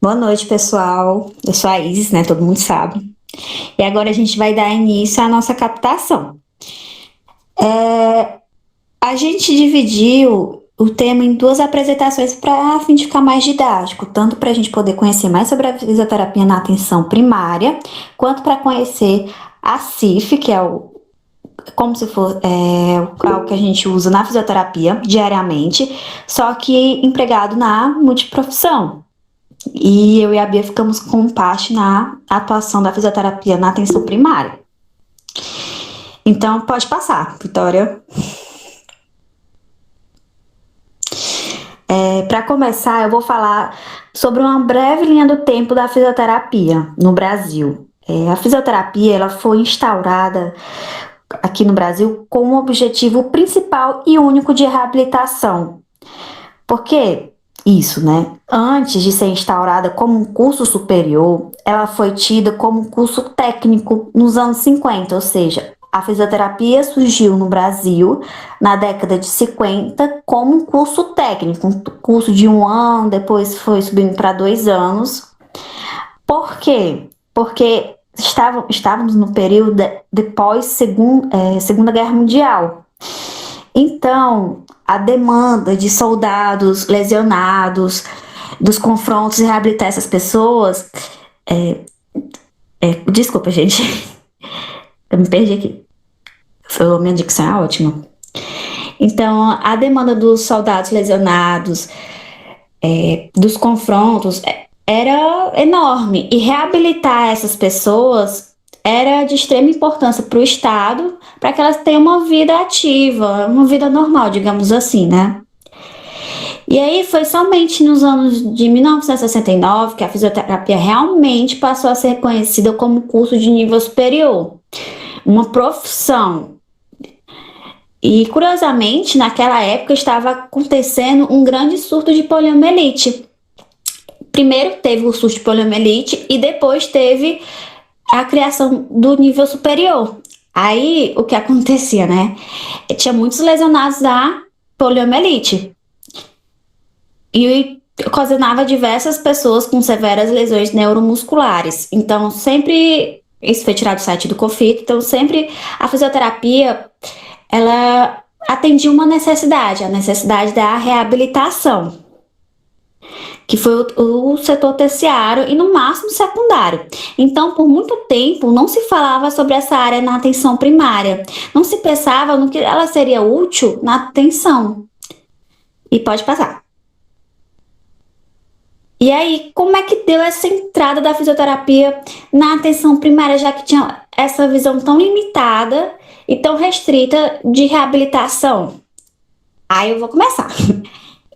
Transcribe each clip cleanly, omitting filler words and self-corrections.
Boa noite, pessoal. Eu sou a Isis, né? Todo mundo sabe. E agora a gente vai dar início à nossa captação. A gente dividiu o tema em duas apresentações para a fim de ficar mais didático, tanto para a gente poder conhecer mais sobre a fisioterapia na atenção primária, quanto para conhecer a CIF, que é como se for algo que a gente usa na fisioterapia diariamente, só que empregado na multiprofissão. E eu e a Bia ficamos com parte na atuação da fisioterapia na atenção primária. Então, pode passar, Vitória. Para começar, eu vou falar sobre uma breve linha do tempo da fisioterapia no Brasil. A fisioterapia ela foi instaurada aqui no Brasil com o objetivo principal e único de reabilitação. Por quê? Isso, né? Antes de ser instaurada como um curso superior, ela foi tida como um curso técnico nos anos 50, ou seja, a fisioterapia surgiu no Brasil na década de 50 como um curso técnico, um curso de 1 ano, depois foi subindo para 2 anos. Por quê? Porque estávamos no período de Segunda Guerra Mundial. Então, a demanda de soldados lesionados, dos confrontos e reabilitar essas pessoas. Desculpa, gente. Eu me perdi aqui. Minha dicção é ótima. Então, a demanda dos soldados lesionados, dos confrontos, era enorme. E reabilitar essas pessoas era de extrema importância para o Estado, para que elas tenham uma vida ativa, uma vida normal, digamos assim, né? E aí foi somente nos anos de 1969 que a fisioterapia realmente passou a ser reconhecida como curso de nível superior, uma profissão. E curiosamente, naquela época estava acontecendo um grande surto de poliomielite. Primeiro teve o surto de poliomielite e depois teve a criação do nível superior. Aí o que acontecia, né? Tinha muitos lesionados da poliomielite. E ocasionava diversas pessoas com severas lesões neuromusculares. Então, sempre, isso foi tirado do site do COFIT, então sempre a fisioterapia, ela atendia uma necessidade, a necessidade da reabilitação, que foi o setor terciário e no máximo secundário. Então, por muito tempo, não se falava sobre essa área na atenção primária, não se pensava no que ela seria útil na atenção. E pode passar. E aí, como é que deu essa entrada da fisioterapia na atenção primária, já que tinha essa visão tão limitada e tão restrita de reabilitação? Aí eu vou começar.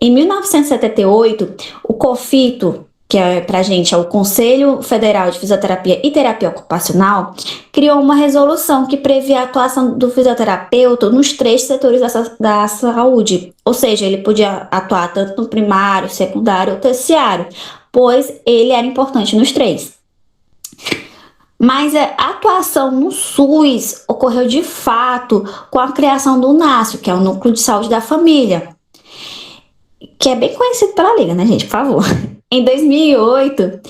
Em 1978, o COFITO, que pra gente é o Conselho Federal de Fisioterapia e Terapia Ocupacional, criou uma resolução que previa a atuação do fisioterapeuta nos 3 setores da saúde. Ou seja, ele podia atuar tanto no primário, secundário ou terciário, pois ele era importante nos 3. Mas a atuação no SUS ocorreu de fato com a criação do NASF, que é o Núcleo de Saúde da Família, que é bem conhecido pela Liga, né, gente? Por favor. Em 2008,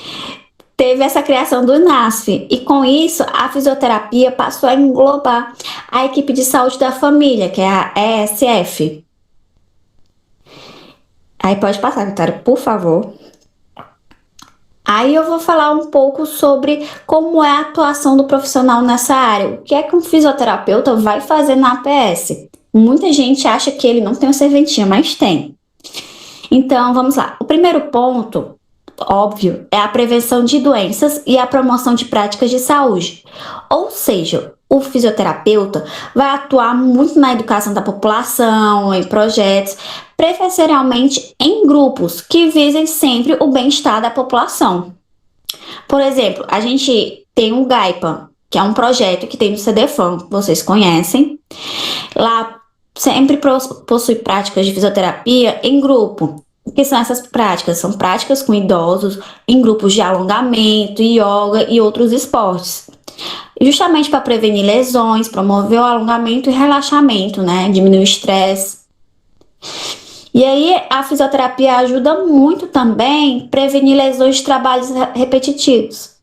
teve essa criação do NASF e com isso a fisioterapia passou a englobar a equipe de saúde da família, que é a ESF. Aí pode passar, Vitória, por favor. Aí eu vou falar um pouco sobre como é a atuação do profissional nessa área. O que é que um fisioterapeuta vai fazer na APS? Muita gente acha que ele não tem uma serventia, mas tem. Então, vamos lá. O primeiro ponto, óbvio, é a prevenção de doenças e a promoção de práticas de saúde. Ou seja, o fisioterapeuta vai atuar muito na educação da população, em projetos, preferencialmente em grupos que visem sempre o bem-estar da população. Por exemplo, a gente tem o GAIPA, que é um projeto que tem no CDFAM, vocês conhecem. Lá sempre possui práticas de fisioterapia em grupo. O que são essas práticas? São práticas com idosos em grupos de alongamento, yoga e outros esportes. Justamente para prevenir lesões, promover o alongamento e relaxamento, né? Diminuir o estresse. E aí a fisioterapia ajuda muito também a prevenir lesões de trabalhos repetitivos.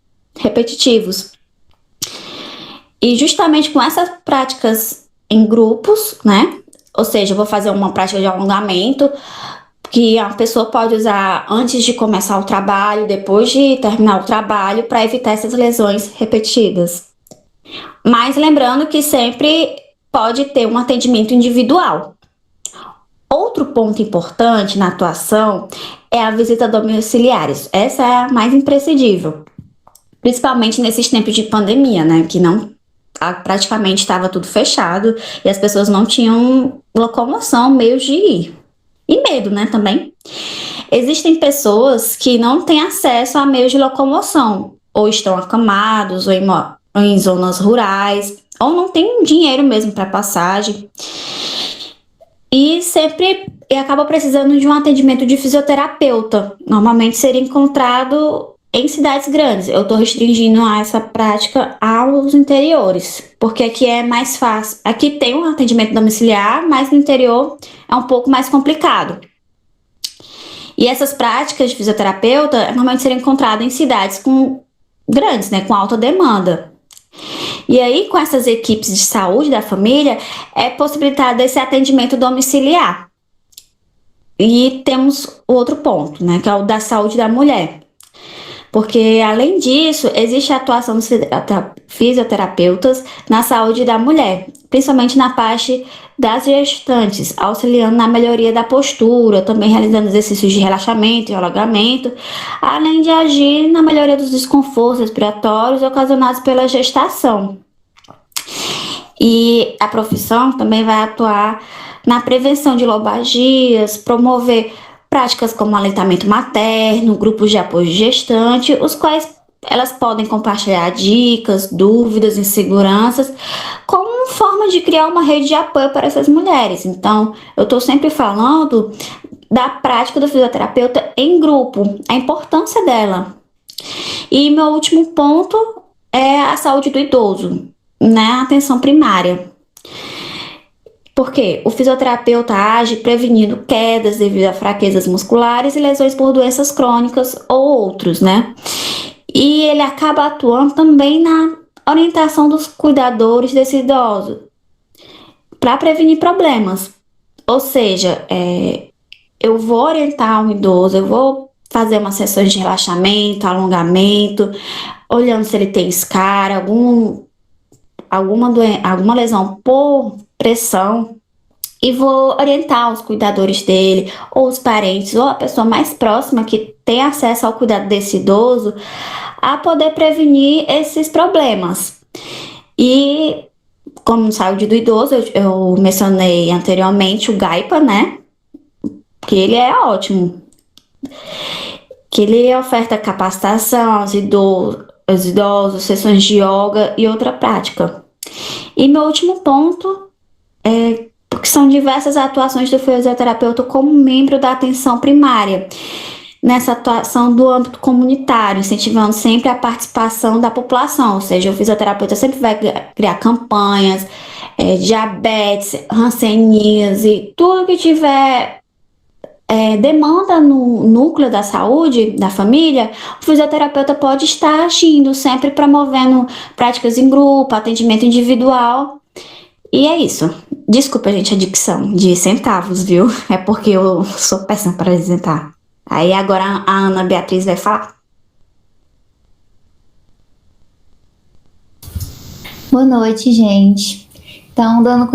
E justamente com essas práticas em grupos, né? Ou seja, eu vou fazer uma prática de alongamento que a pessoa pode usar antes de começar o trabalho, depois de terminar o trabalho, para evitar essas lesões repetidas. Mas lembrando que sempre pode ter um atendimento individual. Outro ponto importante na atuação é a visita domiciliares. Essa é a mais imprescindível, principalmente nesses tempos de pandemia, né? Que não praticamente estava tudo fechado e as pessoas não tinham locomoção, meios de ir. E medo, né, também. Existem pessoas que não têm acesso a meios de locomoção, ou estão acamados, ou em zonas rurais, ou não têm dinheiro mesmo para passagem. E sempre acaba precisando de um atendimento de fisioterapeuta. Normalmente seria encontrado em cidades grandes. Eu estou restringindo essa prática aos interiores, porque aqui é mais fácil. Aqui tem um atendimento domiciliar, mas no interior é um pouco mais complicado. E essas práticas de fisioterapeuta normalmente seriam encontradas em cidades grandes, né, com alta demanda. E aí, com essas equipes de saúde da família, é possibilitado esse atendimento domiciliar. E temos outro ponto, né, que é o da saúde da mulher. Porque, além disso, existe a atuação dos fisioterapeutas na saúde da mulher, principalmente na parte das gestantes, auxiliando na melhoria da postura, também realizando exercícios de relaxamento e alongamento, além de agir na melhoria dos desconfortos respiratórios ocasionados pela gestação. E a profissão também vai atuar na prevenção de lobagias, promover práticas como aleitamento materno, grupos de apoio de gestante, os quais elas podem compartilhar dicas, dúvidas, inseguranças, como forma de criar uma rede de apoio para essas mulheres. Então, eu estou sempre falando da prática do fisioterapeuta em grupo, a importância dela. E meu último ponto é a saúde do idoso, né? A atenção primária. Porque o fisioterapeuta age prevenindo quedas devido a fraquezas musculares e lesões por doenças crônicas ou outros, né? E ele acaba atuando também na orientação dos cuidadores desse idoso para prevenir problemas. Ou seja, eu vou orientar um idoso, eu vou fazer umas sessões de relaxamento, alongamento, olhando se ele tem escara, alguma lesão por pressão, e vou orientar os cuidadores dele, ou os parentes, ou a pessoa mais próxima que tem acesso ao cuidado desse idoso, a poder prevenir esses problemas. E, como saúde do idoso, eu mencionei anteriormente o Gaipa, né? Que ele é ótimo. Que ele oferta capacitação aos idosos, sessões de yoga e outra prática. E meu último ponto é que são diversas atuações do fisioterapeuta como membro da atenção primária, nessa atuação do âmbito comunitário, incentivando sempre a participação da população, ou seja, o fisioterapeuta sempre vai criar campanhas, diabetes, hanseníase, tudo que tiver demanda no núcleo da saúde da família, o fisioterapeuta pode estar agindo, sempre promovendo práticas em grupo, atendimento individual. E é isso. Desculpa, gente, a dicção de centavos, viu? É porque eu sou péssima para apresentar. Aí agora a Ana Beatriz vai falar. Boa noite, gente. Então, dando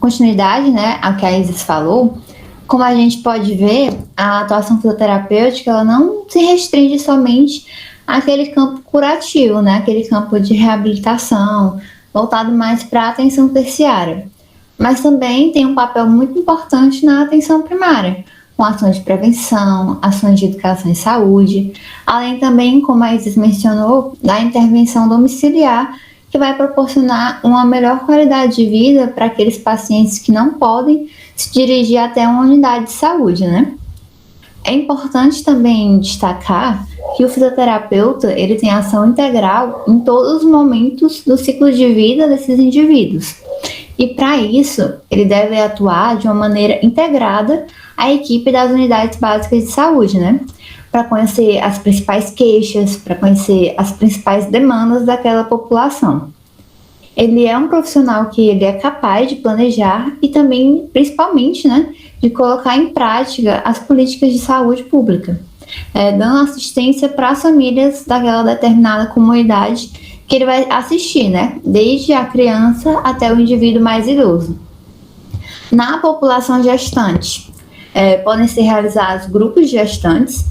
continuidade, né, ao que a Isis falou, como a gente pode ver, a atuação fisioterapêutica ela não se restringe somente àquele campo curativo, né, aquele campo de reabilitação, voltado mais para a atenção terciária, mas também tem um papel muito importante na atenção primária, com ações de prevenção, ações de educação e saúde, além também, como a Isis mencionou, da intervenção domiciliar, que vai proporcionar uma melhor qualidade de vida para aqueles pacientes que não podem se dirigir até uma unidade de saúde, né? É importante também destacar que o fisioterapeuta ele tem ação integral em todos os momentos do ciclo de vida desses indivíduos. E para isso, ele deve atuar de uma maneira integrada a equipe das unidades básicas de saúde, né? Para conhecer as principais queixas, para conhecer as principais demandas daquela população. Ele é um profissional que ele é capaz de planejar e também, principalmente, né, de colocar em prática as políticas de saúde pública, dando assistência para as famílias daquela determinada comunidade que ele vai assistir, né, desde a criança até o indivíduo mais idoso. Na população gestante, podem ser realizados grupos de gestantes,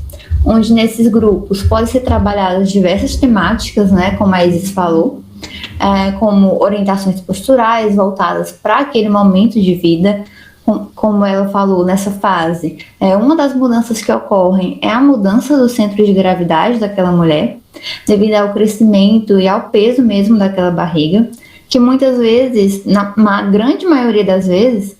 onde nesses grupos podem ser trabalhadas diversas temáticas, né, como a Isis falou, como orientações posturais voltadas para aquele momento de vida, como ela falou nessa fase. Uma das mudanças que ocorrem é a mudança do centro de gravidade daquela mulher, devido ao crescimento e ao peso mesmo daquela barriga, que muitas vezes, na grande maioria das vezes,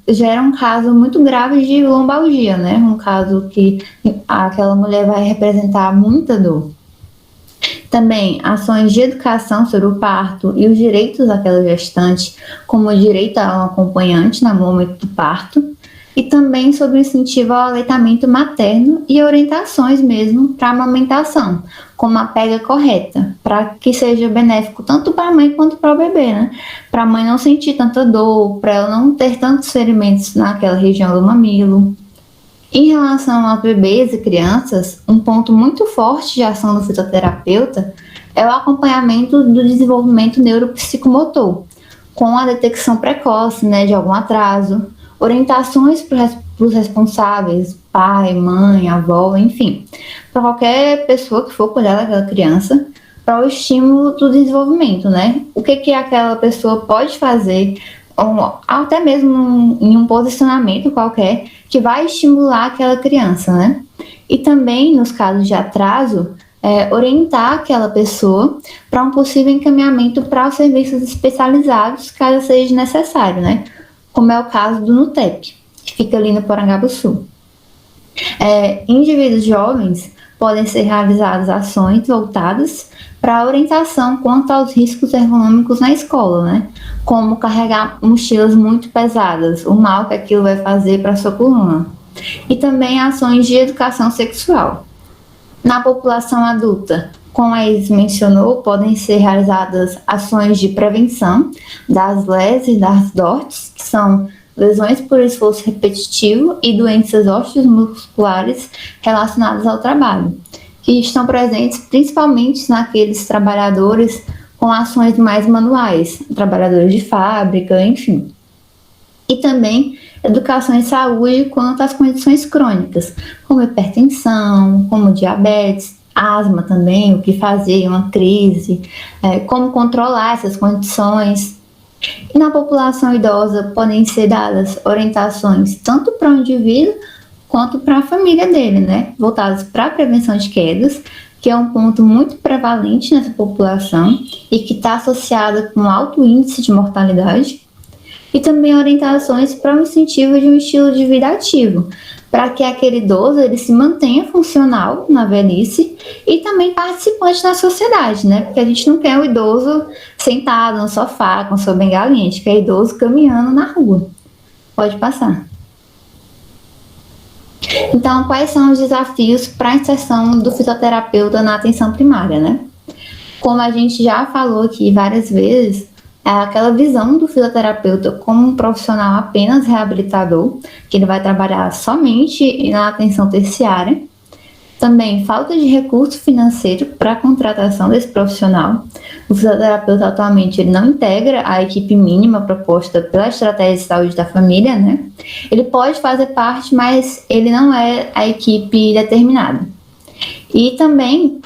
gera um caso muito grave de lombalgia, né? Um caso que aquela mulher vai representar muita dor. Também ações de educação sobre o parto e os direitos daquela gestante, como o direito a um acompanhante no momento do parto, e também sobre o incentivo ao aleitamento materno e orientações mesmo para a amamentação, como a pega correta, para que seja benéfico tanto para a mãe quanto para o bebê, né? Para a mãe não sentir tanta dor, para ela não ter tantos ferimentos naquela região do mamilo. Em relação aos bebês e crianças, um ponto muito forte de ação do fisioterapeuta é o acompanhamento do desenvolvimento neuropsicomotor, com a detecção precoce, né, de algum atraso, orientações para os responsáveis, pai, mãe, avó, enfim, para qualquer pessoa que for cuidar daquela criança, para o estímulo do desenvolvimento, né? O que aquela pessoa pode fazer, ou até mesmo em um posicionamento qualquer, que vai estimular aquela criança, né? E também, nos casos de atraso, orientar aquela pessoa para um possível encaminhamento para os serviços especializados, caso seja necessário, né? Como é o caso do NUTEP, que fica ali no Porangabuçu. Indivíduos jovens podem ser realizadas ações voltadas para a orientação quanto aos riscos ergonômicos na escola, né? Como carregar mochilas muito pesadas, o mal que aquilo vai fazer para a sua coluna. E também ações de educação sexual. Na população adulta, como a Isis mencionou, podem ser realizadas ações de prevenção das LES e das DORTs, que são lesões por esforço repetitivo e doenças osteomusculares relacionadas ao trabalho, que estão presentes principalmente naqueles trabalhadores com ações mais manuais, trabalhadores de fábrica, enfim. E também educação em saúde quanto às condições crônicas, como hipertensão, como diabetes, asma também, o que fazer em uma crise, como controlar essas condições. E na população idosa podem ser dadas orientações tanto para o indivíduo quanto para a família dele, né? Voltadas para a prevenção de quedas, que é um ponto muito prevalente nessa população e que está associada com alto índice de mortalidade. E também orientações para o incentivo de um estilo de vida ativo, para que aquele idoso ele se mantenha funcional na velhice e também participante da sociedade, né? Porque a gente não quer o idoso sentado no sofá com sua bengalinha, a gente quer idoso caminhando na rua. Pode passar. Então, quais são os desafios para a inserção do fisioterapeuta na atenção primária, né? Como a gente já falou aqui várias vezes, aquela visão do fisioterapeuta como um profissional apenas reabilitador, que ele vai trabalhar somente na atenção terciária. Também falta de recurso financeiro para a contratação desse profissional. O fisioterapeuta atualmente ele não integra a equipe mínima proposta pela estratégia de saúde da família, né? Ele pode fazer parte, mas ele não é a equipe determinada. E também,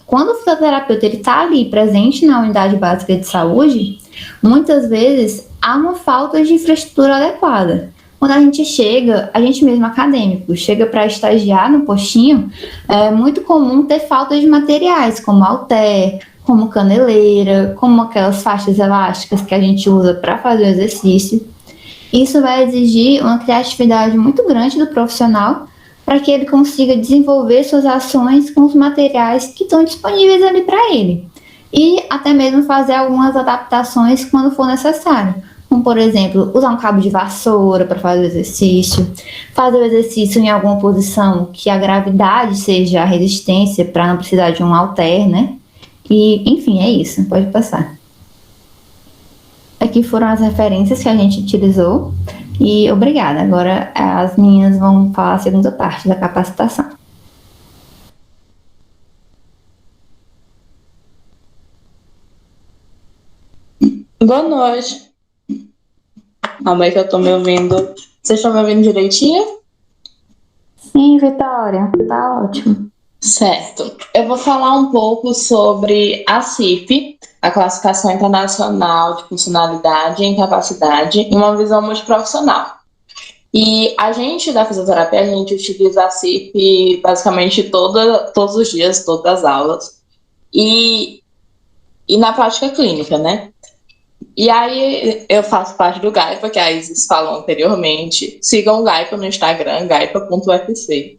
quando o fisioterapeuta está ali presente na unidade básica de saúde, muitas vezes há uma falta de infraestrutura adequada. Quando a gente chega, a gente mesmo acadêmico, chega para estagiar no postinho, é muito comum ter falta de materiais, como halter, como caneleira, como aquelas faixas elásticas que a gente usa para fazer o exercício. Isso vai exigir uma criatividade muito grande do profissional para que ele consiga desenvolver suas ações com os materiais que estão disponíveis ali para ele. E até mesmo fazer algumas adaptações quando for necessário, como, por exemplo, usar um cabo de vassoura para fazer o exercício em alguma posição que a gravidade seja a resistência para não precisar de um halter, né? E, enfim, é isso. Pode passar. Aqui foram as referências que a gente utilizou e obrigada. Agora as meninas vão falar a segunda parte da capacitação. Boa noite. Calma aí que eu tô me ouvindo. Vocês estão me ouvindo direitinho? Sim, Vitória, tá ótimo. Certo. Eu vou falar um pouco sobre a CIF, a Classificação Internacional de Funcionalidade e Incapacidade, em uma visão multiprofissional. E a gente da fisioterapia, a gente utiliza a CIF basicamente todos os dias, todas as aulas. E na prática clínica, né? E aí eu faço parte do GAIPA, que a Isis falou anteriormente. Sigam o GAIPA no Instagram, gaipa.ufc.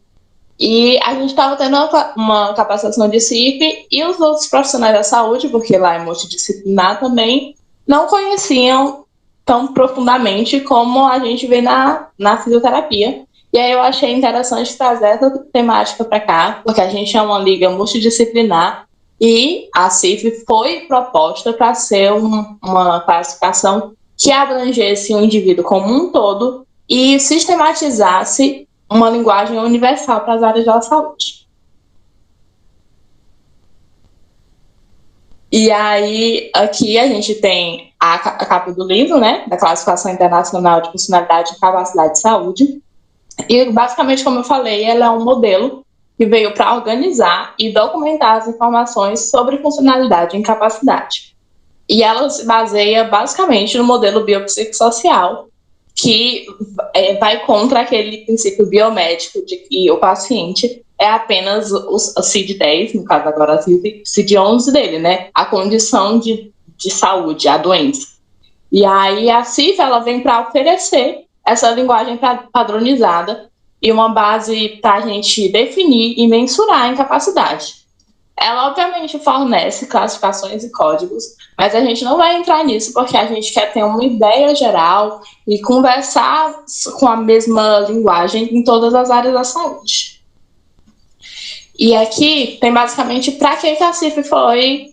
E a gente estava tendo uma capacitação de CIP e os outros profissionais da saúde, porque lá é multidisciplinar também, não conheciam tão profundamente como a gente vê na fisioterapia. E aí eu achei interessante trazer essa temática para cá, porque a gente é uma liga multidisciplinar e a CIF foi proposta para ser uma classificação que abrangesse o indivíduo como um todo e sistematizasse uma linguagem universal para as áreas da saúde. E aí, aqui a gente tem a capa do livro, né, da Classificação Internacional de Funcionalidade e Capacidade de Saúde. E, basicamente, como eu falei, ela é um modelo que veio para organizar e documentar as informações sobre funcionalidade e incapacidade. E ela se baseia, basicamente, no modelo biopsicossocial, que vai contra aquele princípio biomédico de que o paciente é apenas o CID-10, no caso agora a CID-11 dele, né? A condição de saúde, a doença. E aí a CIF, ela vem para oferecer essa linguagem padronizada e uma base para a gente definir e mensurar a incapacidade. Ela, obviamente, fornece classificações e códigos, mas a gente não vai entrar nisso porque a gente quer ter uma ideia geral e conversar com a mesma linguagem em todas as áreas da saúde. E aqui tem basicamente para que a CIF foi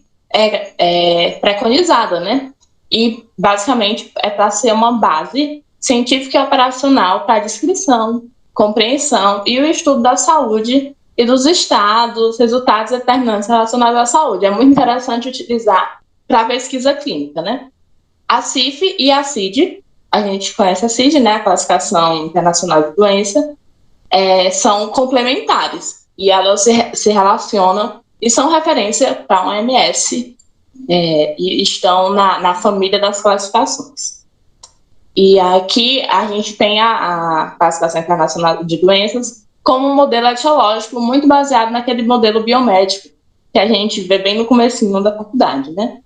preconizada, né? E, basicamente, é para ser uma base científica e operacional para a descrição, compreensão e o estudo da saúde e dos estados, resultados determinantes relacionados à saúde. É muito interessante utilizar para pesquisa clínica, né? A CIF e a CID, a gente conhece a CID, né? A Classificação Internacional de Doença, são complementares e elas se relacionam e são referência para a OMS e estão na família das classificações. E aqui a gente tem a Classificação Internacional de Doenças como um modelo etiológico muito baseado naquele modelo biomédico que a gente vê bem no comecinho da faculdade, né?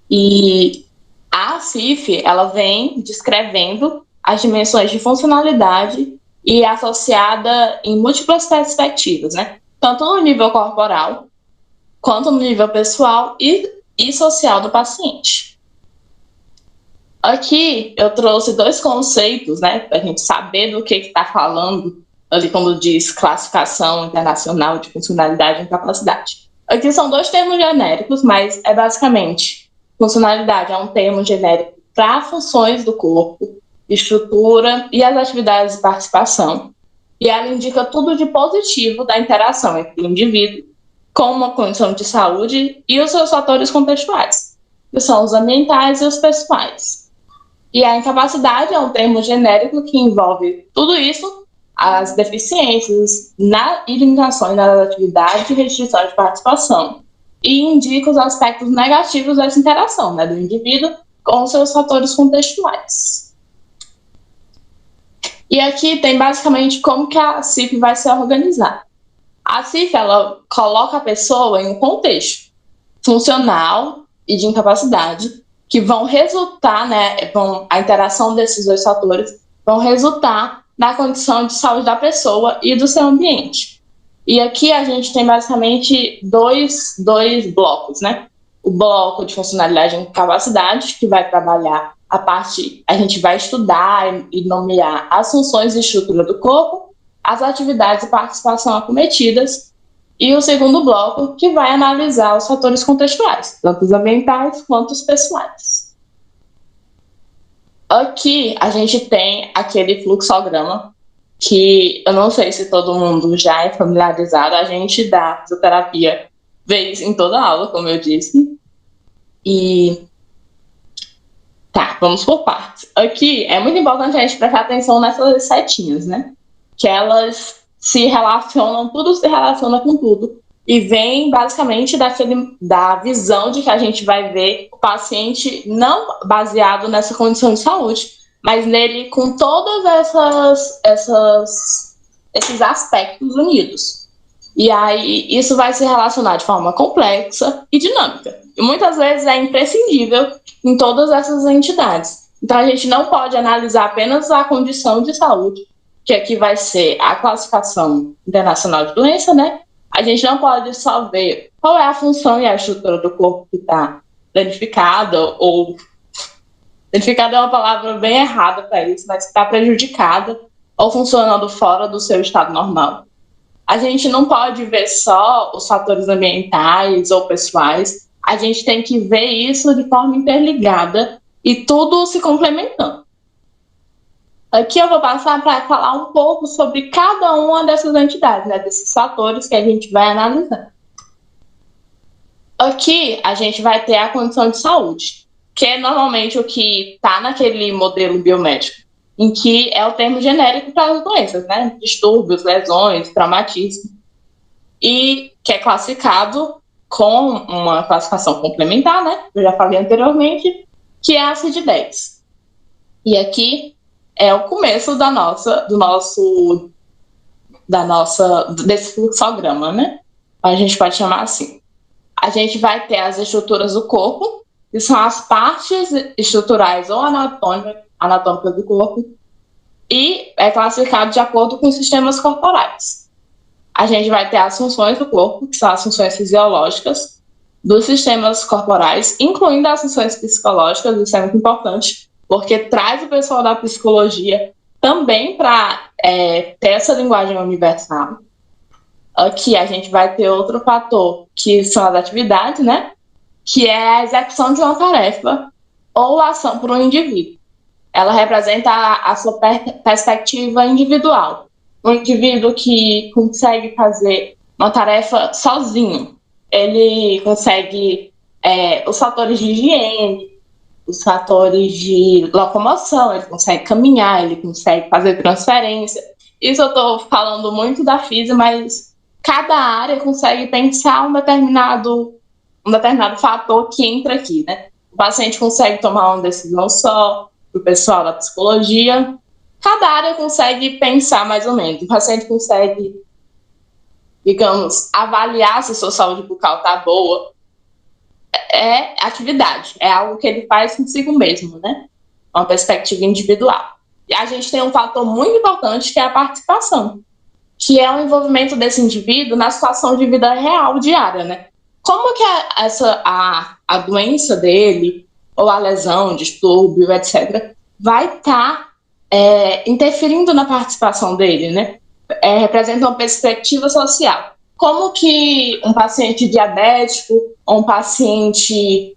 E a CIF, ela vem descrevendo as dimensões de funcionalidade e associada em múltiplas perspectivas, né? Tanto no nível corporal, quanto no nível pessoal e social do paciente. Aqui eu trouxe dois conceitos, né, para a gente saber do que está falando ali quando diz Classificação Internacional de Funcionalidade e Incapacidade. Aqui são dois termos genéricos, mas é basicamente, funcionalidade é um termo genérico para funções do corpo, estrutura e as atividades de participação. E ela indica tudo de positivo da interação entre o indivíduo com uma condição de saúde e os seus fatores contextuais, que são os ambientais e os pessoais. E a incapacidade é um termo genérico que envolve tudo isso, as deficiências e limitações das atividades e restrições de participação, e indica os aspectos negativos dessa interação, né, do indivíduo com os seus fatores contextuais. E aqui tem basicamente como que a CIF vai se organizar. A CIF, ela coloca a pessoa em um contexto funcional e de incapacidade que vão resultar, né, a interação desses dois fatores vão resultar na condição de saúde da pessoa e do seu ambiente. E aqui a gente tem basicamente dois blocos, né? O bloco de funcionalidade e incapacidade, que vai trabalhar a gente vai estudar e nomear as funções e estrutura do corpo, as atividades e participação acometidas, e o segundo bloco, que vai analisar os fatores contextuais, tanto os ambientais quanto os pessoais. Aqui a gente tem aquele fluxograma, que eu não sei se todo mundo já é familiarizado, a gente dá fisioterapia vez em toda aula, como eu disse. E tá, vamos por partes. Aqui é muito importante a gente prestar atenção nessas setinhas, né? Que elas se relacionam, tudo se relaciona com tudo. E vem basicamente da visão de que a gente vai ver o paciente não baseado nessa condição de saúde, mas nele com todos esses aspectos unidos. E aí isso vai se relacionar de forma complexa e dinâmica. E muitas vezes é imprescindível em todas essas entidades. Então a gente não pode analisar apenas a condição de saúde, que aqui vai ser a classificação internacional de doença, né? A gente não pode só ver qual é a função e a estrutura do corpo que está danificada, ou danificada é uma palavra bem errada para isso, mas que está prejudicada ou funcionando fora do seu estado normal. A gente não pode ver só os fatores ambientais ou pessoais, a gente tem que ver isso de forma interligada e tudo se complementando. Aqui eu vou passar para falar um pouco sobre cada uma dessas entidades, né, desses fatores que a gente vai analisar. Aqui a gente vai ter a condição de saúde, que é normalmente o que está naquele modelo biomédico, em que é o termo genérico para as doenças, né? Distúrbios, lesões, traumatismo, e que é classificado com uma classificação complementar, né? Eu já falei anteriormente, que é a CID-10. E aqui é o começo desse fluxograma, né? A gente pode chamar assim. A gente vai ter as estruturas do corpo, que são as partes estruturais ou anatômicas do corpo, e é classificado de acordo com os sistemas corporais. A gente vai ter as funções do corpo, que são as funções fisiológicas dos sistemas corporais, incluindo as funções psicológicas, isso é muito importante, porque traz o pessoal da psicologia também para ter essa linguagem universal. Aqui a gente vai ter outro fator, que são as atividades, né? Que é a execução de uma tarefa ou ação por um indivíduo. Ela representa a sua perspectiva individual. Um indivíduo que consegue fazer uma tarefa sozinho. Ele consegue os fatores de higiene, os fatores de locomoção, ele consegue caminhar, ele consegue fazer transferência. Isso eu estou falando muito da física, mas cada área consegue pensar um determinado fator que entra aqui, né? O paciente consegue tomar uma decisão só, o pessoal da psicologia, cada área consegue pensar mais ou menos. O paciente consegue, digamos, avaliar se a sua saúde bucal está boa. É atividade, é algo que ele faz consigo mesmo, né? Uma perspectiva individual. E a gente tem um fator muito importante que é a participação, que é o envolvimento desse indivíduo na situação de vida real diária, né? Como que a doença dele, ou a lesão, distúrbio, etc., vai estar interferindo na participação dele, né? Representa uma perspectiva social. Como que um paciente diabético ou um paciente...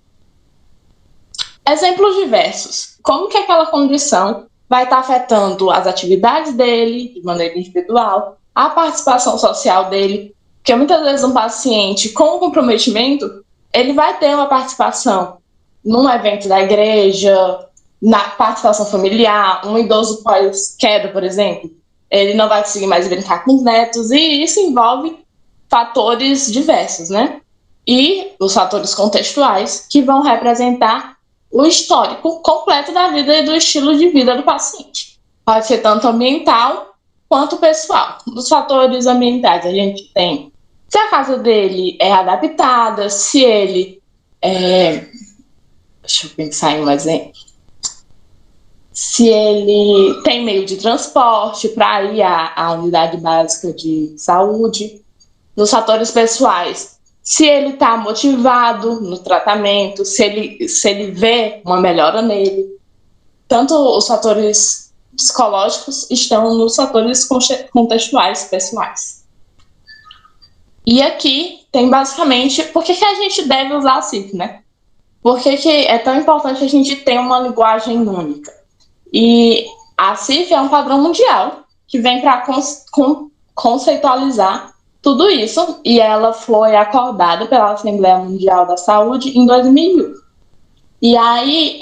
Exemplos diversos. Como que aquela condição vai estar afetando as atividades dele, de maneira individual, a participação social dele, porque muitas vezes um paciente com comprometimento, ele vai ter uma participação num evento da igreja, na participação familiar, um idoso pós-queda, por exemplo, ele não vai conseguir mais brincar com os netos, e isso envolve fatores diversos, né? E os fatores contextuais, que vão representar o histórico completo da vida e do estilo de vida do paciente. Pode ser tanto ambiental quanto pessoal. Dos fatores ambientais, a gente tem se a casa dele é adaptada, se ele... deixa eu pensar em um exemplo. Se ele tem meio de transporte para ir à unidade básica de saúde. Nos fatores pessoais, se ele está motivado no tratamento, se ele vê uma melhora nele. tanto os fatores psicológicos estão nos fatores contextuais pessoais. E aqui tem basicamente por que a gente deve usar a CIF, né? Por que é tão importante a gente ter uma linguagem única? E a CIF é um padrão mundial que vem para conceitualizar tudo isso, e ela foi acordada pela Assembleia Mundial da Saúde em 2001. E aí,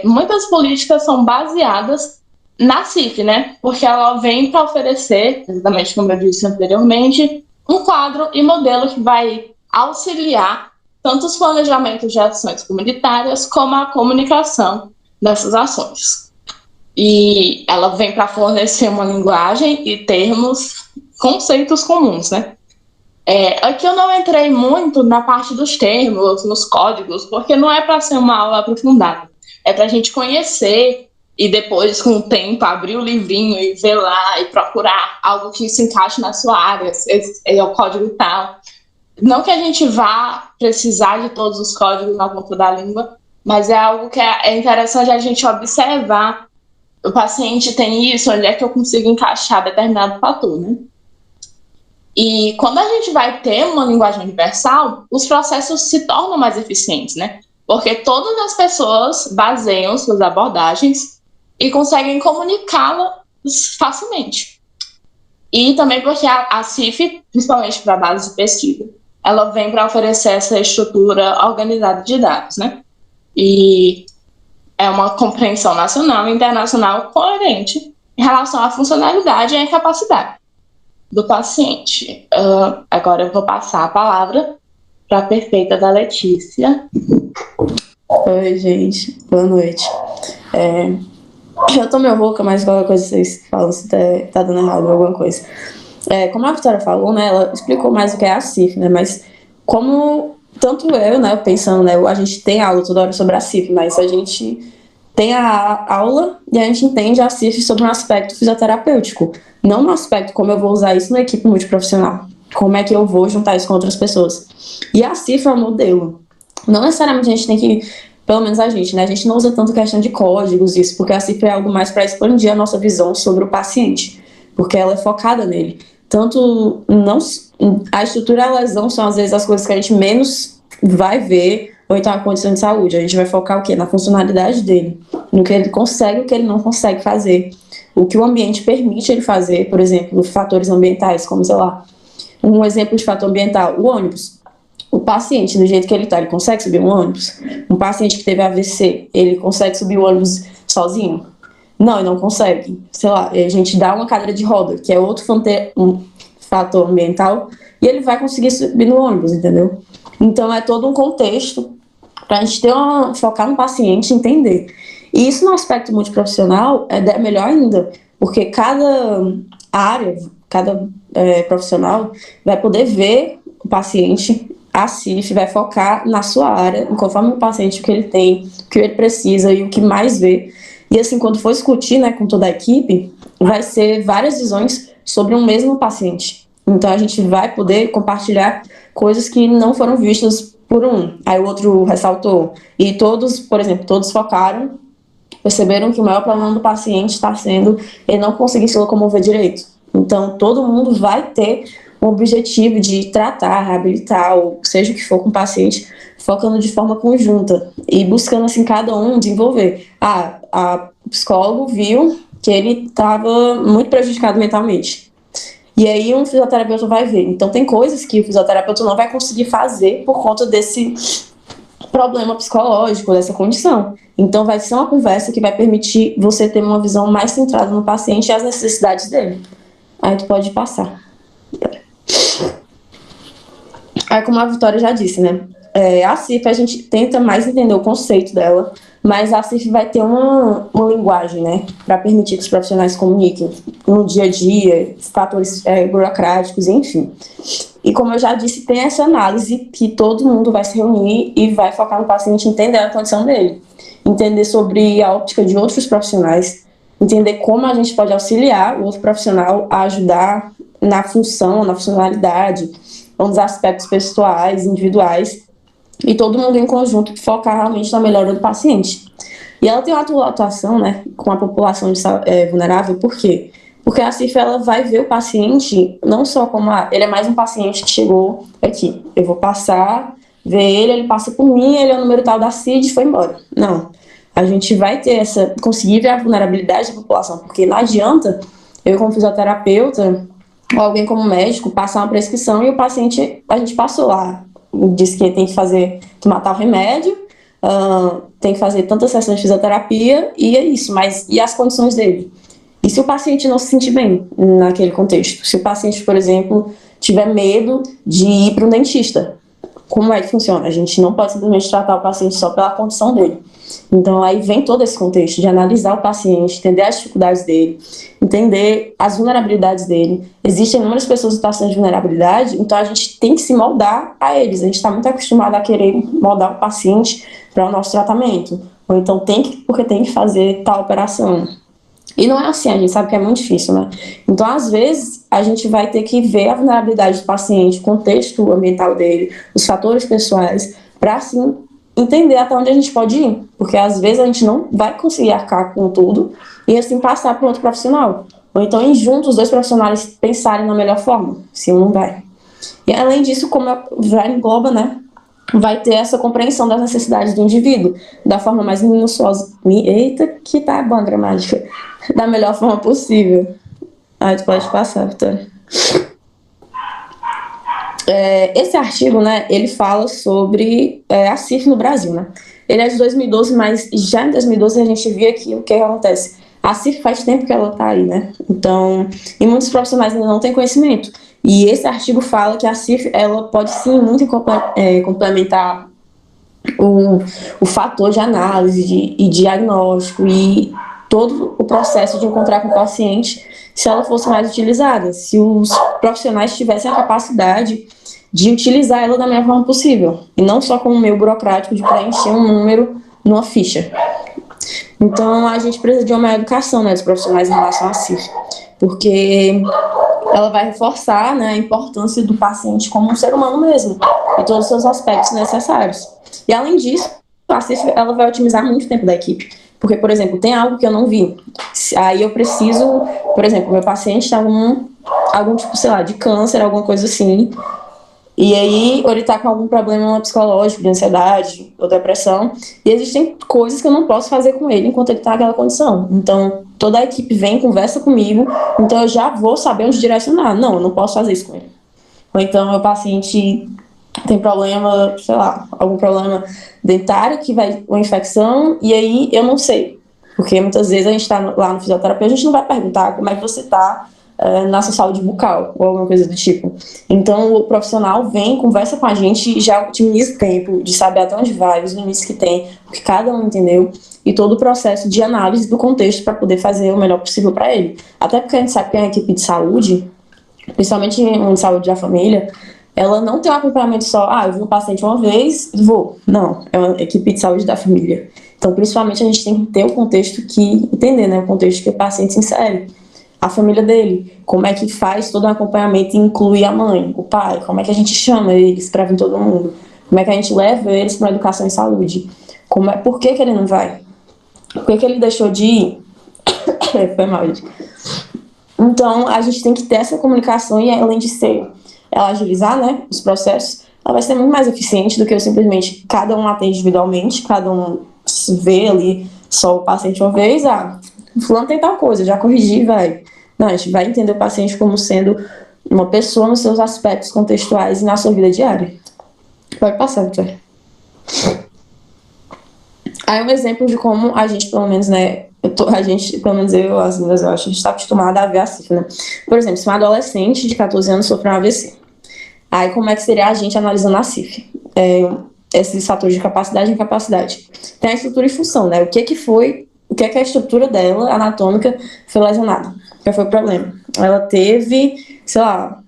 muitas políticas são baseadas na CIF, né? Porque ela vem para oferecer, exatamente como eu disse anteriormente, um quadro e modelo que vai auxiliar tanto os planejamentos de ações comunitárias como a comunicação dessas ações. E ela vem para fornecer uma linguagem e termos, conceitos comuns, né? Aqui eu não entrei muito na parte dos termos, nos códigos, porque não é para ser uma aula aprofundada. É para a gente conhecer e depois, com o tempo, abrir o livrinho e ver lá e procurar algo que se encaixe na sua área, é o código e tal. Não que a gente vá precisar de todos os códigos na ponta da língua, mas é algo que é interessante a gente observar. O paciente tem isso, onde é que eu consigo encaixar determinado fator, né? E quando a gente vai ter uma linguagem universal, os processos se tornam mais eficientes, né? Porque todas as pessoas baseiam suas abordagens e conseguem comunicá-las facilmente. E também porque a CIF, principalmente para a base de pesquisa, ela vem para oferecer essa estrutura organizada de dados, né? E é uma compreensão nacional e internacional coerente em relação à funcionalidade e à capacidade do paciente. Agora eu vou passar a palavra para a perfeita da Letícia. Oi, gente. Boa noite. Eu tô meio rouca, mas qualquer coisa vocês falam se tá dando errado ou alguma coisa. Como a Vitória falou, né, ela explicou mais o que é a CIF, né, mas como tanto eu, né, pensando, né, a gente tem aula toda hora sobre a CIF, mas a gente tem a aula e a gente entende a CIF sobre um aspecto fisioterapêutico, não no aspecto como eu vou usar isso na equipe multiprofissional, como é que eu vou juntar isso com outras pessoas. E a CIF é um modelo. Não necessariamente a gente tem que, pelo menos a gente, né, a gente não usa tanto questão de códigos, isso, porque a CIF é algo mais para expandir a nossa visão sobre o paciente, porque ela é focada nele. Tanto não, a estrutura e a lesão são às vezes as coisas que a gente menos vai ver, ou então a condição de saúde. A gente vai focar o quê? Na funcionalidade dele, no que ele consegue e o que ele não consegue fazer, o que o ambiente permite ele fazer, por exemplo, fatores ambientais, como, sei lá, um exemplo de fator ambiental, o ônibus. O paciente, do jeito que ele está, ele consegue subir um ônibus? Um paciente que teve AVC, ele consegue subir o ônibus sozinho? Não, ele não consegue. Sei lá, a gente dá uma cadeira de roda, que é outro fator ambiental, e ele vai conseguir subir no ônibus, entendeu? Então é todo um contexto para a gente focar no paciente, entender. E isso no aspecto multiprofissional é melhor ainda, porque cada área, cada profissional vai poder ver o paciente, a CIF vai focar na sua área, conforme o paciente, o que ele tem, o que ele precisa e o que mais vê. E assim, quando for discutir, né, com toda a equipe, vai ser várias visões sobre um mesmo paciente. Então a gente vai poder compartilhar coisas que não foram vistas por um. Aí o outro ressaltou. E todos, por exemplo, todos focaram, perceberam que o maior problema do paciente está sendo ele não conseguir se locomover direito. Então todo mundo vai ter o objetivo de tratar, reabilitar, ou seja o que for com o paciente, focando de forma conjunta e buscando assim cada um desenvolver. A psicólogo viu que ele estava muito prejudicado mentalmente. E aí um fisioterapeuta vai ver. Então tem coisas que o fisioterapeuta não vai conseguir fazer por conta desse problema psicológico, dessa condição. Então vai ser uma conversa que vai permitir você ter uma visão mais centrada no paciente e as necessidades dele. Aí tu pode passar. Aí, como a Vitória já disse, né? A CIF, a gente tenta mais entender o conceito dela, mas a CIF vai ter uma linguagem, né? Para permitir que os profissionais comuniquem no dia a dia, fatores burocráticos, enfim. E como eu já disse, tem essa análise que todo mundo vai se reunir e vai focar no paciente entender a condição dele. Entender sobre a óptica de outros profissionais, entender como a gente pode auxiliar o outro profissional a ajudar na função, na funcionalidade, nos aspectos pessoais, individuais, e todo mundo em conjunto focar realmente na melhora do paciente. E ela tem uma atuação, né, com a população vulnerável, por quê? Porque a CIF, ela vai ver o paciente não só como, ele é mais um paciente que chegou aqui, eu vou passar, ver ele passa por mim, ele é o número tal da CID e foi embora. Não. A gente vai ter conseguir ver a vulnerabilidade da população, porque não adianta eu, como fisioterapeuta, ou alguém como médico, passar uma prescrição e o paciente, a gente passou lá, diz que tem que tomar tal remédio, tem que fazer tantas sessões de fisioterapia, e é isso, mas e as condições dele? E se o paciente não se sentir bem naquele contexto? Se o paciente, por exemplo, tiver medo de ir para um dentista, como é que funciona? A gente não pode simplesmente tratar o paciente só pela condição dele. Então, aí vem todo esse contexto de analisar o paciente, entender as dificuldades dele, entender as vulnerabilidades dele. Existem inúmeras pessoas em situação de vulnerabilidade, então a gente tem que se moldar a eles. A gente está muito acostumado a querer moldar o paciente para o nosso tratamento. Ou então porque tem que fazer tal operação. E não é assim, a gente sabe que é muito difícil, né? Então, às vezes, a gente vai ter que ver a vulnerabilidade do paciente, o contexto ambiental dele, os fatores pessoais, para, assim, entender até onde a gente pode ir. Porque, às vezes, a gente não vai conseguir arcar com tudo e, assim, passar para outro profissional. Ou então, em juntos, os dois profissionais pensarem na melhor forma, se um não vai. E, além disso, como já engloba, né? Vai ter essa compreensão das necessidades do indivíduo, da forma mais minuciosa. Eita, que tá bom a gramática. Da melhor forma possível. Tu pode passar, Vitória. Esse artigo, né, ele fala sobre a CIF no Brasil, né? Ele é de 2012, mas já em 2012 a gente via que o que acontece. A CIF faz tempo que ela tá aí, né? Então, e muitos profissionais ainda não têm conhecimento. E esse artigo fala que a CIF, ela pode sim muito complementar o fator de análise e diagnóstico e todo o processo de encontrar com o paciente, se ela fosse mais utilizada, se os profissionais tivessem a capacidade de utilizar ela da melhor forma possível, e não só como um meio burocrático de preencher um número numa ficha. Então, a gente precisa de uma maior educação, né, dos profissionais em relação à CIF, porque ela vai reforçar, né, a importância do paciente como um ser humano mesmo, e todos os seus aspectos necessários. E, além disso, a CIF, ela vai otimizar muito o tempo da equipe. Porque, por exemplo, tem algo que eu não vi. Aí eu preciso, por exemplo, meu paciente está com algum tipo, sei lá, de câncer, alguma coisa assim. E aí, ou ele está com algum problema psicológico, de ansiedade ou depressão. E existem coisas que eu não posso fazer com ele enquanto ele está naquela condição. Então, toda a equipe vem, conversa comigo. Então, eu já vou saber onde direcionar. Não, eu não posso fazer isso com ele. Ou então, meu paciente tem problema, sei lá, algum problema dentário que vai uma infecção, e aí eu não sei, porque muitas vezes a gente está lá no fisioterapeuta, a gente não vai perguntar como é que você está na sua saúde bucal, ou alguma coisa do tipo. Então o profissional vem, conversa com a gente e já otimiza o tempo de saber até onde vai, os limites que tem, o que cada um entendeu, e todo o processo de análise do contexto para poder fazer o melhor possível para ele. Até porque a gente sabe que a equipe de saúde, principalmente em saúde da família, ela não tem um acompanhamento só, eu vi um paciente uma vez, vou. Não, é uma equipe de saúde da família. Então, principalmente, a gente tem que ter o contexto entender, né, o contexto que o paciente se insere. A família dele, como é que faz todo o acompanhamento e inclui a mãe, o pai, como é que a gente chama eles para vir todo mundo, como é que a gente leva eles para a educação em saúde, por que ele não vai, por que ele deixou de ir. Foi mal, gente. Então, a gente tem que ter essa comunicação e, além de ela agilizar, né, os processos, ela vai ser muito mais eficiente do que eu simplesmente, cada um atende individualmente, cada um vê ali só o paciente uma vez, fulano tem tal coisa, já corrigi, vai. Não, a gente vai entender o paciente como sendo uma pessoa nos seus aspectos contextuais e na sua vida diária. Pode passar, Vitória. Aí um exemplo de como a gente, pelo menos, né, pelo menos eu, as meninas, eu acho, a gente está acostumada a ver a CIF, né? Por exemplo, se um adolescente de 14 anos sofreu um AVC, aí como é que seria a gente analisando a CIF? Esses fatores de capacidade e incapacidade. Tem a estrutura e função, né? O que é a estrutura dela, anatômica, foi lesionada? Qual foi o problema? Ela teve, sei lá,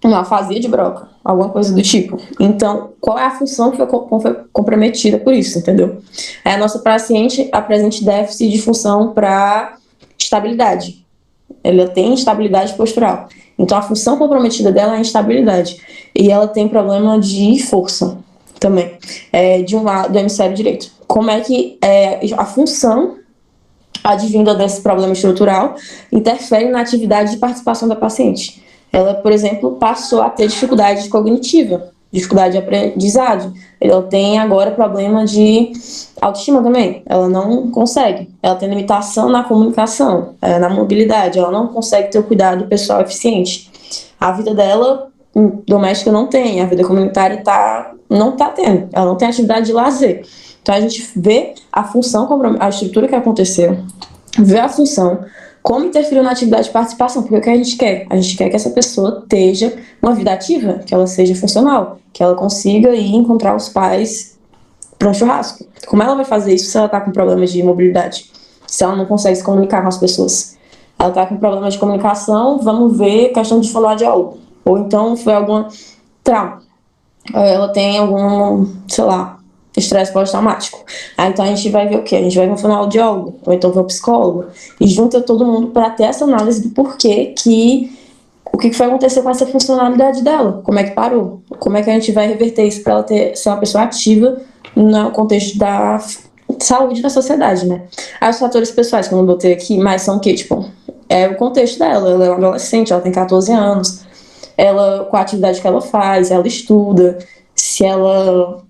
uma afasia de Broca, alguma coisa do tipo. Então, qual é a função que foi comprometida por isso, entendeu? A nossa paciente apresenta déficit de função para estabilidade. Ela tem instabilidade postural. Então, a função comprometida dela é a instabilidade. E ela tem problema de força também, de um lado do hemisfério direito. como é que a função advinda desse problema estrutural interfere na atividade de participação da paciente. Ela, por exemplo, passou a ter dificuldade cognitiva, dificuldade de aprendizado. Ela tem agora problema de autoestima também. Ela não consegue. Ela tem limitação na comunicação, na mobilidade. Ela não consegue ter o cuidado pessoal eficiente. A vida dela doméstica não tem, a vida comunitária não está tendo. Ela não tem atividade de lazer. Então a gente vê a função, a estrutura que aconteceu, vê a função, como interferiu na atividade de participação, porque o que a gente quer? A gente quer que essa pessoa esteja uma vida ativa, que ela seja funcional, que ela consiga ir encontrar os pais para um churrasco. Como ela vai fazer isso se ela está com problemas de mobilidade? Se ela não consegue se comunicar com as pessoas? Ela está com problemas de comunicação, vamos ver questão de fonoaudiólogo. Ou então foi algum trauma. Ela tem algum, sei lá, estresse pós-traumático. Então a gente vai ver o quê? A gente vai ver um fonoaudiólogo, ou então ver um psicólogo, e junta todo mundo para ter essa análise do porquê o que foi acontecer com essa funcionalidade dela, como é que parou, como é que a gente vai reverter isso para ela ser uma pessoa ativa no contexto da saúde da sociedade, né? Aí os fatores pessoais que eu não botei aqui, mas são o quê? Tipo, é o contexto dela, ela é uma adolescente, ela tem 14 anos, ela, com a atividade que ela faz, ela estuda, se ela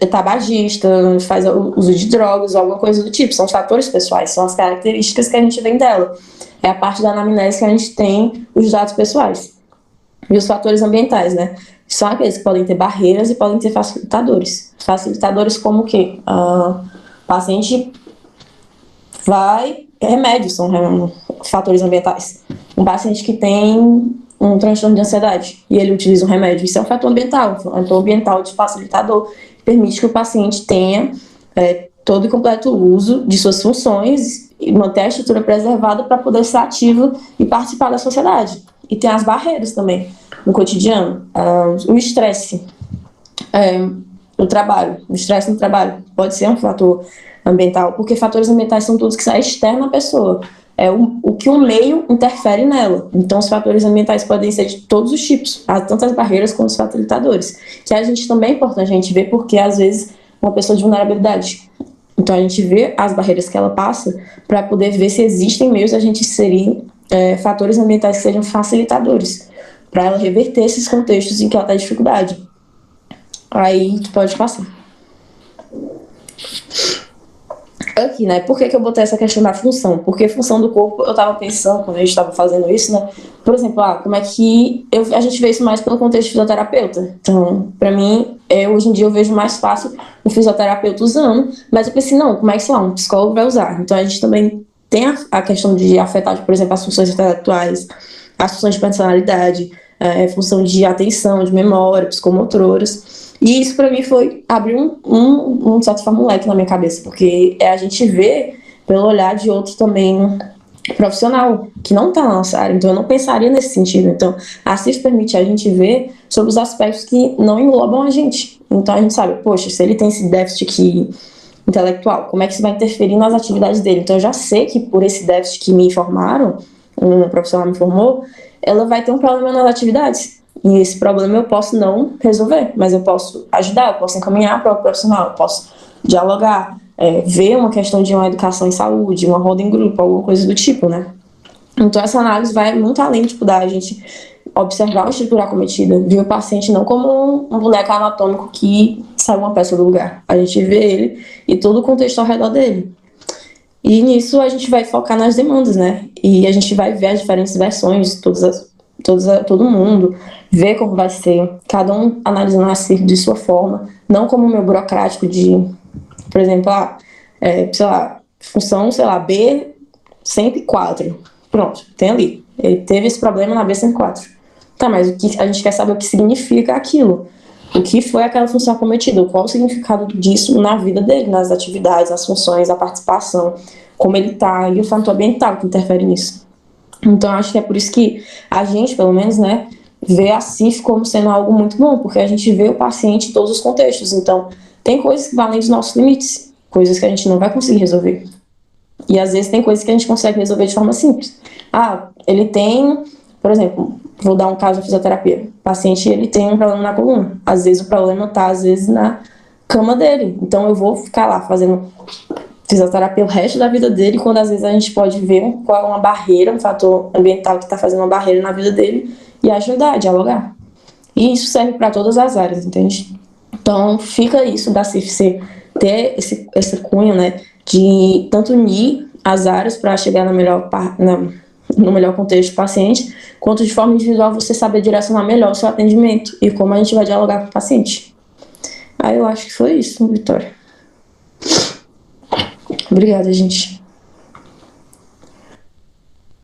é tabagista, faz uso de drogas, alguma coisa do tipo. São os fatores pessoais, são as características que a gente vem dela. É a parte da anamnese que a gente tem os dados pessoais. E os fatores ambientais, né? São aqueles que podem ter barreiras e podem ter facilitadores. Facilitadores como o quê? Paciente remédios são fatores ambientais. Um paciente que tem um transtorno de ansiedade e ele utiliza um remédio, isso é um fator ambiental, de facilitador, que permite que o paciente tenha todo e completo uso de suas funções e manter a estrutura preservada para poder ser ativo e participar da sociedade. E tem as barreiras também no cotidiano, o estresse, o estresse no trabalho pode ser um fator ambiental, porque fatores ambientais são todos que são externos à pessoa. É o que o meio interfere nela. Então, os fatores ambientais podem ser de todos os tipos, tanto as barreiras quanto os facilitadores. Que a gente também é importante a gente ver, porque às vezes uma pessoa de vulnerabilidade. Então, a gente vê as barreiras que ela passa para poder ver se existem meios a gente inserir fatores ambientais que sejam facilitadores, para ela reverter esses contextos em que ela está em dificuldade. Aí, tu pode passar. Aqui, né? Por que eu botei essa questão da função? Porque função do corpo, eu tava pensando, quando a gente tava fazendo isso, né? Por exemplo, como é que a gente vê isso mais pelo contexto de fisioterapeuta. Então, pra mim, hoje em dia eu vejo mais fácil um fisioterapeuta usando, mas eu pensei, não, como é que, sei lá, um psicólogo vai usar? Então, a gente também tem a questão de afetar, por exemplo, as funções intelectuais, as funções de personalidade, função de atenção, de memória, psicomotoras. E isso pra mim foi abrir de certa forma, um leque na minha cabeça, porque a gente vê pelo olhar de outro também profissional, que não está na nossa área, então eu não pensaria nesse sentido. Então, a CIF permite a gente ver sobre os aspectos que não englobam a gente. Então a gente sabe, poxa, se ele tem esse déficit intelectual, como é que isso vai interferir nas atividades dele? Então eu já sei que por esse déficit que me informaram, um profissional me informou, ela vai ter um problema nas atividades. E esse problema eu posso não resolver, mas eu posso ajudar, eu posso encaminhar para o profissional, eu posso dialogar, ver uma questão de uma educação em saúde, uma roda em grupo, alguma coisa do tipo, né? Então essa análise vai muito além, tipo, da gente observar a estrutura acometida, ver o paciente não como um boneco anatômico que sai uma peça do lugar. A gente vê ele e todo o contexto ao redor dele. E nisso a gente vai focar nas demandas, né? E a gente vai ver as diferentes versões, todo mundo, ver como vai ser, cada um analisando a CIF de sua forma, não como o meu burocrático de, por exemplo, sei lá, função, sei lá, B104. Pronto, tem ali. Ele teve esse problema na B104. Tá, mas a gente quer saber o que significa aquilo. O que foi aquela função acometida, qual o significado disso na vida dele, nas atividades, nas funções, a participação, como ele tá, e o fator ambiental que interfere nisso. Então, acho que é por isso que a gente, pelo menos, né, vê a CIF como sendo algo muito bom, porque a gente vê o paciente em todos os contextos. Então, tem coisas que vão além dos nossos limites, coisas que a gente não vai conseguir resolver. E, às vezes, tem coisas que a gente consegue resolver de forma simples. Ele tem, por exemplo, vou dar um caso de fisioterapia. O paciente, ele tem um problema na coluna. Às vezes, o problema está, cama dele. Então eu vou ficar lá fazendo fisioterapia o resto da vida dele, quando às vezes a gente pode ver qual é uma barreira, um fator ambiental que está fazendo uma barreira na vida dele e ajudar a dialogar. E isso serve para todas as áreas, entende? Então fica isso da CIFC ter esse cunho, né, de tanto unir as áreas para chegar no melhor contexto do paciente, quanto de forma individual você saber direcionar melhor o seu atendimento e como a gente vai dialogar com o paciente. Aí eu acho que foi isso, Vitória. Obrigada, gente.